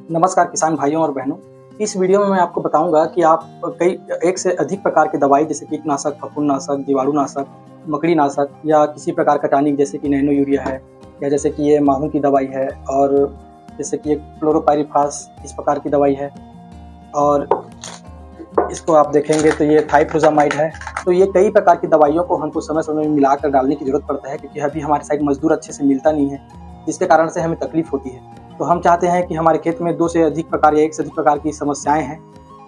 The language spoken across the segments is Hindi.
नमस्कार किसान भाइयों और बहनों। इस वीडियो में मैं आपको बताऊंगा कि आप एक से अधिक प्रकार की दवाई जैसे कीटनाशक, फफूंदनाशक, जीवाणुनाशक, मकड़ीनाशक या किसी प्रकार का टॉनिक जैसे कि नैनो यूरिया है या जैसे कि ये माहू की दवाई है और जैसे कि एक क्लोरोपाइरीफास इस प्रकार की दवाई है और इसको आप देखेंगे तो ये थाइफ्लुजामाइड है। तो ये कई प्रकार की दवाइयों को हमको समय समय में मिलाकर डालने की ज़रूरत पड़ता है क्योंकि अभी हमारे साइड मजदूर अच्छे से मिलता नहीं है, जिसके कारण से हमें तकलीफ होती है। तो हम चाहते हैं कि हमारे खेत में 2 से अधिक प्रकार या 1 से अधिक प्रकार की समस्याएं हैं,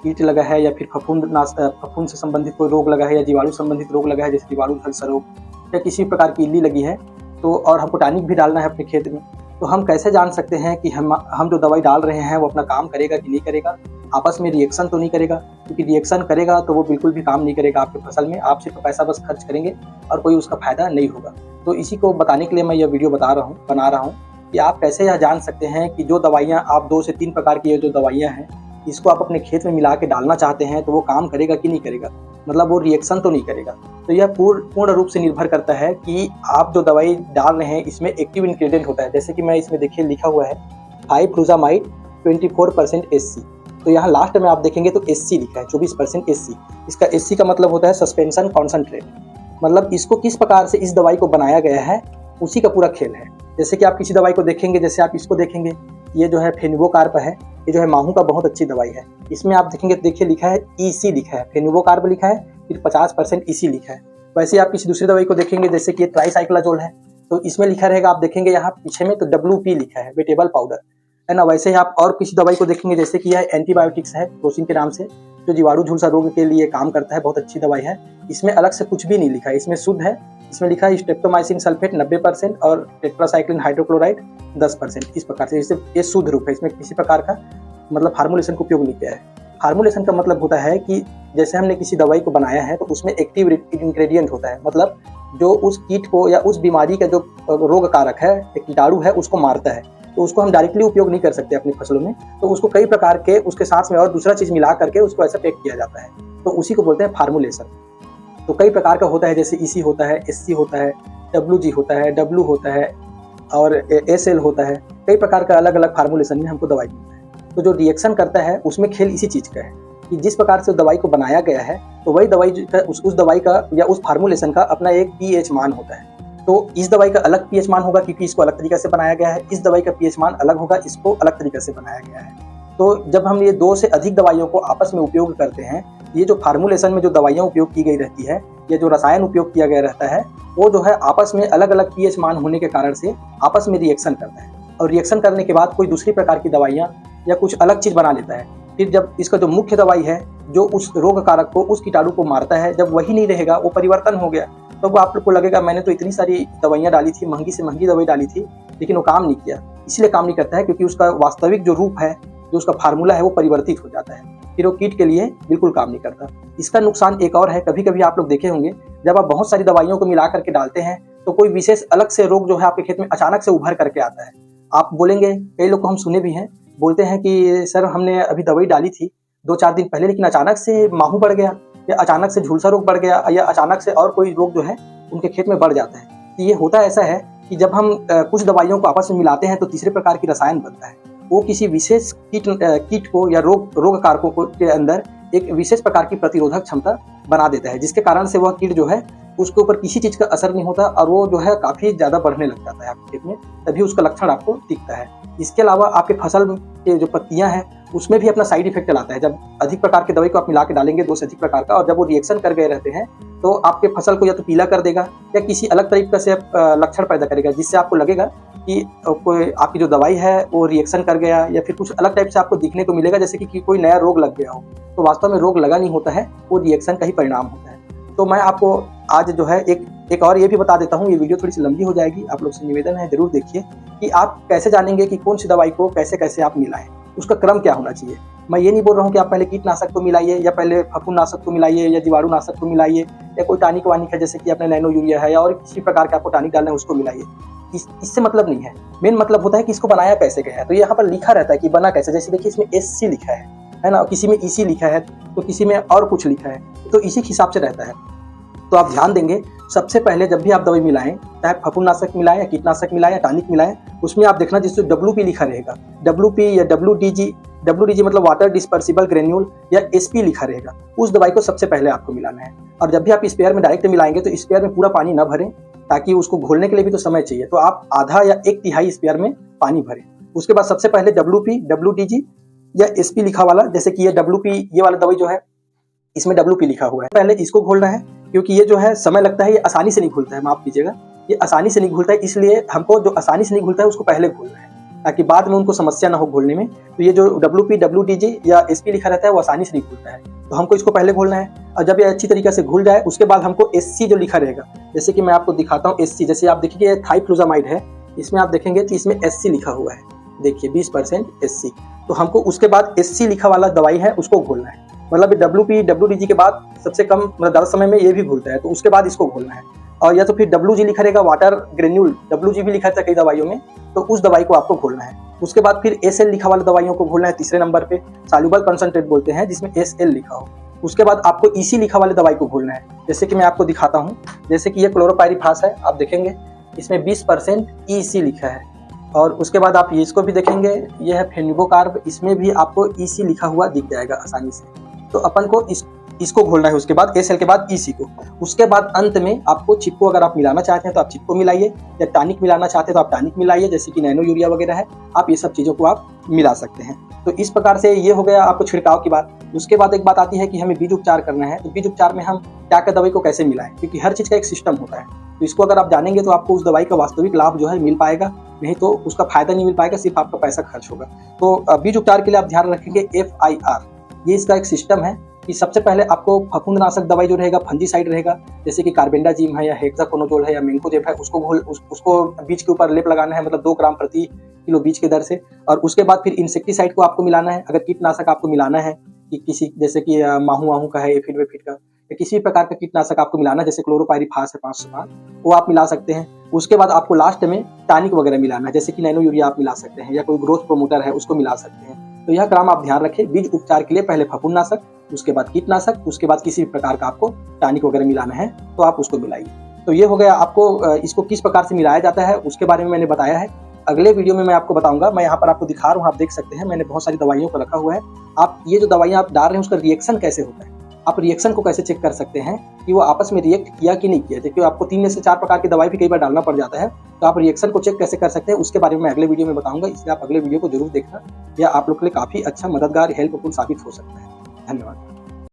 कीट लगा है या फिर फफूंद से संबंधित कोई रोग लगा है या जीवाणु संबंधित रोग लगा है जैसे जीवाणु झुलसा रोग या किसी प्रकार की इल्ली लगी है तो और हमको टॉनिक भी डालना है अपने खेत में। तो हम कैसे जान सकते हैं कि हम जो दवाई डाल रहे हैं वो अपना काम करेगा कि नहीं करेगा, आपस में रिएक्शन तो नहीं करेगा? क्योंकि रिएक्शन करेगा तो वो बिल्कुल भी काम नहीं करेगा आपके फसल में, आप सिर्फ पैसा बस खर्च करेंगे और कोई उसका फायदा नहीं होगा। तो इसी को बताने के लिए मैं यह वीडियो बना रहा हूँ कि आप कैसे यह जान सकते हैं कि जो दवाइयाँ आप 2 से 3 प्रकार की जो दवाइयाँ हैं इसको आप अपने खेत में मिला के डालना चाहते हैं तो वो काम करेगा कि नहीं करेगा, मतलब वो रिएक्शन तो नहीं करेगा। तो यह पूर्ण रूप से निर्भर करता है कि आप जो दवाई डाल रहे हैं इसमें एक्टिव इंग्रेडिएंट होता है। जैसे कि मैं इसमें देखिए लिखा हुआ है थाइफ्लुजामाइड 24% SC। तो यहाँ लास्ट में आप देखेंगे तो SC लिखा है, 24% SC। इसका SC का मतलब होता है सस्पेंशन कॉन्सनट्रेट, मतलब इसको किस प्रकार से इस दवाई को बनाया गया है उसी का पूरा खेल है। जैसे कि आप किसी दवाई को देखेंगे, जैसे आप इसको देखेंगे, ये जो है फेनुवोकार्प है, ये जो है माहू का बहुत अच्छी दवाई है। इसमें आप देखेंगे तो देखिए लिखा है EC लिखा है, फेनुवोकार्प लिखा है, फिर 50% EC लिखा है। वैसे आप किसी दूसरी दवाई को देखेंगे जैसे कि ये ट्राइसाइक्लाजोल है तो इसमें लिखा रहेगा, आप देखेंगे यहाँ पीछे में तो WP लिखा है, वेटेबल पाउडर है ना। वैसे ही आप और किसी दवाई को देखेंगे जैसे कि यह एंटीबायोटिक्स है क्रोसिन के नाम से, जो जीवाणु झुलसा रोग के लिए काम करता है, बहुत अच्छी दवाई है। इसमें अलग से कुछ भी नहीं लिखा है, इसमें शुद्ध है। इसमें लिखा है स्ट्रेप्टोमाइसिन सल्फेट 90% और टेट्रासाइक्लिन हाइड्रोक्लोराइड 10%। इस प्रकार से ये शुद्ध रूप है, इसमें किसी प्रकार का मतलब फार्मूलेशन का उपयोग नहीं किया है। फार्मूलेशन का मतलब होता है कि जैसे हमने किसी दवाई को बनाया है तो उसमें एक्टिव इंग्रेडिएंट होता है, मतलब जो उस कीट को या उस बीमारी का जो रोग कारक है, कीटाणु है, उसको मारता है। तो उसको हम डायरेक्टली उपयोग नहीं कर सकते अपनी फसलों में, तो उसको कई प्रकार के उसके साथ में और दूसरा चीज मिला करके उसको ऐसा पैक किया जाता है, तो उसी को बोलते हैं फार्मूलेशन। तो कई प्रकार का होता है, जैसे EC होता है, SC होता है, WG होता है, W होता है और SL होता है। कई प्रकार का अलग अलग फार्मूलेशन में हमको दवाई मिलता है। तो जो रिएक्शन करता है उसमें खेल इसी चीज़ का है कि जिस प्रकार से दवाई को बनाया गया है तो वही दवाई उस दवाई का या उस फार्मूलेशन का अपना एक pH मान होता है। तो इस दवाई का अलग pH मान होगा क्योंकि इसको अलग तरीके से बनाया गया है, इस दवाई का pH मान अलग होगा, इसको अलग तरीके से बनाया गया है। तो जब हम ये 2 से अधिक दवाइयों को आपस में उपयोग करते हैं, ये जो फार्मूलेशन में जो दवाइयाँ उपयोग की गई रहती है या जो रसायन उपयोग किया गया रहता है वो जो है आपस में अलग अलग pH मान होने के कारण से आपस में रिएक्शन करता है और रिएक्शन करने के बाद कोई दूसरी प्रकार की दवाइयाँ या कुछ अलग चीज़ बना लेता है। फिर जब इसका जो मुख्य दवाई है जो उस रोग कारक को, उस कीटाणु को मारता है, जब वही नहीं रहेगा, वो परिवर्तन हो गया, तो वो आप लोग को लगेगा मैंने तो इतनी सारी दवाइयाँ डाली थी, महंगी से महंगी दवाई डाली थी, लेकिन वो काम नहीं किया। इसलिए काम नहीं करता है क्योंकि उसका वास्तविक जो रूप है, जो उसका फार्मूला है वो परिवर्तित हो जाता है, फिर वो कीट के लिए बिल्कुल काम नहीं करता। इसका नुकसान एक और है, कभी कभी आप लोग देखे होंगे जब आप बहुत सारी दवाइयों को मिला करके डालते हैं तो कोई विशेष अलग से रोग जो है आपके खेत में अचानक से उभर करके आता है। आप बोलेंगे, कई लोग को हम सुने भी हैं, बोलते हैं कि सर हमने अभी दवाई डाली थी 2-4 दिन पहले, लेकिन अचानक से माहू बढ़ गया या अचानक से झुलसा रोग बढ़ गया या अचानक से और कोई रोग जो है उनके खेत में बढ़ जाता है। तो ये होता ऐसा है कि जब हम कुछ दवाइयों को आपस में मिलाते हैं तो तीसरे प्रकार की रसायन बनता है, वो किसी विशेष कीट को या रोग कारकों के अंदर एक विशेष प्रकार की प्रतिरोधक क्षमता बना देता है, जिसके कारण से वह कीट जो है उसके ऊपर किसी चीज़ का असर नहीं होता और वो जो है काफ़ी ज़्यादा बढ़ने लग जाता है आपके खेत में, तभी उसका लक्षण आपको दिखता है। इसके अलावा आपके फसल के जो पत्तियां हैं उसमें भी अपना साइड इफेक्ट लाता है। जब अधिक प्रकार की दवाई को आप मिला के डालेंगे 2 से अधिक प्रकार का, और जब वो रिएक्शन कर गए रहते हैं तो आपके फसल को या तो पीला कर देगा या किसी अलग तरीके से लक्षण पैदा करेगा, जिससे आपको लगेगा कि कोई आपकी जो दवाई है वो रिएक्शन कर गया या फिर कुछ अलग टाइप से आपको दिखने को मिलेगा, जैसे कि कोई नया रोग लग गया हो। तो वास्तव में रोग लगा नहीं होता है, वो रिएक्शन का ही परिणाम होता है। तो मैं आपको आज जो है एक और ये भी बता देता हूँ, ये वीडियो थोड़ी सी लंबी हो जाएगी, आप लोग से निवेदन है जरूर देखिए कि आप कैसे जानेंगे कि कौन सी दवाई को कैसे कैसे आप मिलाएं, उसका क्रम क्या होना चाहिए। मैं ये नहीं बोल रहा हूँ कि आप पहले कीटनाशक को मिलाइए या पहले फफूंदनाशक को मिलाइए या जीवाणुनाशक को मिलाइए या कोई टॉनिक वानिक है जैसे कि आपने नैनो यूरिया है या और किसी प्रकार का आपको टॉनिक डालना है उसको मिलाइए। इससे मतलब नहीं है, मेन मतलब होता है कि इसको बनाया कैसे गया है। तो यहाँ पर लिखा रहता है कि बना कैसे, जैसे देखिए इसमें SC लिखा है ना, किसी में EC लिखा है तो किसी में और कुछ लिखा है, तो इसी के हिसाब से रहता है। तो आप ध्यान देंगे सबसे पहले जब भी आप दवाई मिलाएं, चाहे फफूंदनाशक मिलाएं या कीटनाशक मिलाएं या टॉनिक मिलाएं, उसमें आप देखना जिससे WP लिखा रहेगा, WP या WDG मतलब वाटर डिस्पर्सिबल ग्रेन्यूल या SP लिखा रहेगा, उस दवाई को सबसे पहले आपको मिलाना है। और जब भी आप स्पेयर में डायरेक्ट मिलाएंगे तो स्पेयर में पूरा पानी न भरें, ताकि उसको घोलने के लिए भी तो समय चाहिए, तो आप आधा या 1/3 स्पेयर में पानी भरें। उसके बाद सबसे पहले WP, WDG या SP लिखा वाला, जैसे कि ये WP, ये वाला दवाई जो है इसमें WP लिखा हुआ है, पहले इसको घोलना है, क्योंकि ये जो है समय लगता है, ये आसानी से नहीं घुलता है, माफ कीजिएगा, ये आसानी से नहीं घुलता है, इसलिए हमको जो आसानी से नहीं घुलता है उसको पहले घोलना है, ताकि बाद में उनको समस्या ना हो घोलने में। तो ये जो WP, WDG या SP लिखा रहता है वो आसानी से नहीं घुलता है, तो हमको इसको पहले घोलना है। और जब ये अच्छी तरीके से घुल जाए उसके बाद हमको SC जो लिखा रहेगा, जैसे कि मैं आपको दिखाता हूँ SC, जैसे आप देखिए थाइफ्लुजामाइड है, इसमें आप देखेंगे तो इसमें SC लिखा हुआ है, देखिए 20% SC, तो हमको उसके बाद SC लिखा वाला दवाई है उसको घोलना है। मतलब WP, WDG के बाद सबसे कम मतलब ज़्यादा समय में ये भी घुलता है, तो उसके बाद इसको घोलना है। और या तो फिर WG लिखा रहेगा, वाटर ग्रेन्यूल, WG भी लिखा था कई दवाइयों में, तो उस दवाई को आपको घोलना है। उसके बाद फिर SL लिखा वाला दवाइयों को घोलना है तीसरे नंबर पे, सॉल्युबल कंसंट्रेट बोलते हैं, जिसमें SL लिखा हो। उसके बाद आपको EC लिखा वाले दवाई को घोलना है, जैसे कि मैं आपको दिखाता हूँ, जैसे कि ये क्लोरोपाइरीफास है, आप देखेंगे इसमें 20% EC लिखा है। और उसके बाद आप इसको भी देखेंगे, ये है फेनिबोकार्ब, इसमें भी आपको EC लिखा हुआ दिख जाएगा आसानी से। तो अपन को इसको घोलना है, उसके बाद SL के बाद EC को। उसके बाद अंत में आपको चिपको, अगर आप मिलाना चाहते हैं तो आप चिपको मिलाइए, या टॉनिक मिलाना चाहते हैं तो आप टॉनिक मिलाइए, जैसे कि नैनो यूरिया वगैरह है, आप ये सब चीज़ों को आप मिला सकते हैं। तो इस प्रकार से ये हो गया आपको छिड़काव की बात। उसके बाद एक बात आती है कि हमें बीज उपचार करना है, तो बीज उपचार में हम क्या दवाई को कैसे मिलाएं, क्योंकि हर चीज़ का एक सिस्टम होता है, तो इसको अगर आप जानेंगे तो आपको उस दवाई का वास्तविक लाभ जो है मिल पाएगा, नहीं तो उसका फायदा नहीं मिल पाएगा, सिर्फ आपका पैसा खर्च होगा। तो बीज उपचार के लिए आप ध्यान रखेंगे FIR, ये इसका एक सिस्टम है कि सबसे पहले आपको फफूंदनाशक दवाई जो रहेगा फंजीसाइड रहेगा, जैसे कि कार्बेंडाजिम है या हेक्साकोनाजोल है या मेंकोजेब है, उसको बीज के ऊपर लेप लगाना है, मतलब 2 ग्राम प्रति किलो बीज के दर से। और उसके बाद फिर इंसेक्टिसाइड को आपको मिलाना है। अगर कीटनाशक आपको मिलाना है कि किसी जैसे कि माहू का है, एफिड वेफिड का, या किसी प्रकार का कीटनाशक आपको मिलाना है, जैसे क्लोरोपाइरीफास है 505, वो आप मिला सकते हैं। उसके बाद आपको लास्ट में टॉनिक वगैरह मिलाना है, जैसे कि नैनो यूरिया आप मिला सकते हैं, या कोई ग्रोथ प्रोमोटर है उसको मिला सकते हैं। तो यह क्रम आप ध्यान रखें, बीज उपचार के लिए पहले फफूंदनाशक, उसके बाद कीटनाशक, उसके बाद किसी प्रकार का आपको टॉनिक वगैरह मिलाना है तो आप उसको मिलाइए। तो ये हो गया, आपको इसको किस प्रकार से मिलाया जाता है उसके बारे में मैंने बताया है। अगले वीडियो में मैं आपको बताऊंगा, मैं यहाँ पर आपको दिखा रहा हूँ, आप देख सकते हैं मैंने बहुत सारी दवाइयों को रखा हुआ है। आप ये जो दवाइयाँ आप डाल रहे हैं उसका रिएक्शन कैसे होता है, आप रिएक्शन को कैसे चेक कर सकते हैं कि वो आपस में रिएक्ट किया कि नहीं किया, क्योंकि आपको 3 से 4 प्रकार की दवाई भी कई बार डालना पड़ जाता है, तो आप रिएक्शन को चेक कैसे कर सकते हैं उसके बारे में मैं अगले वीडियो में बताऊंगा, इसलिए आप अगले वीडियो को जरूर देखना, यह आप लोग के लिए काफ़ी अच्छा मददगार हेल्पफुल साबित हो सकता है। धन्यवाद।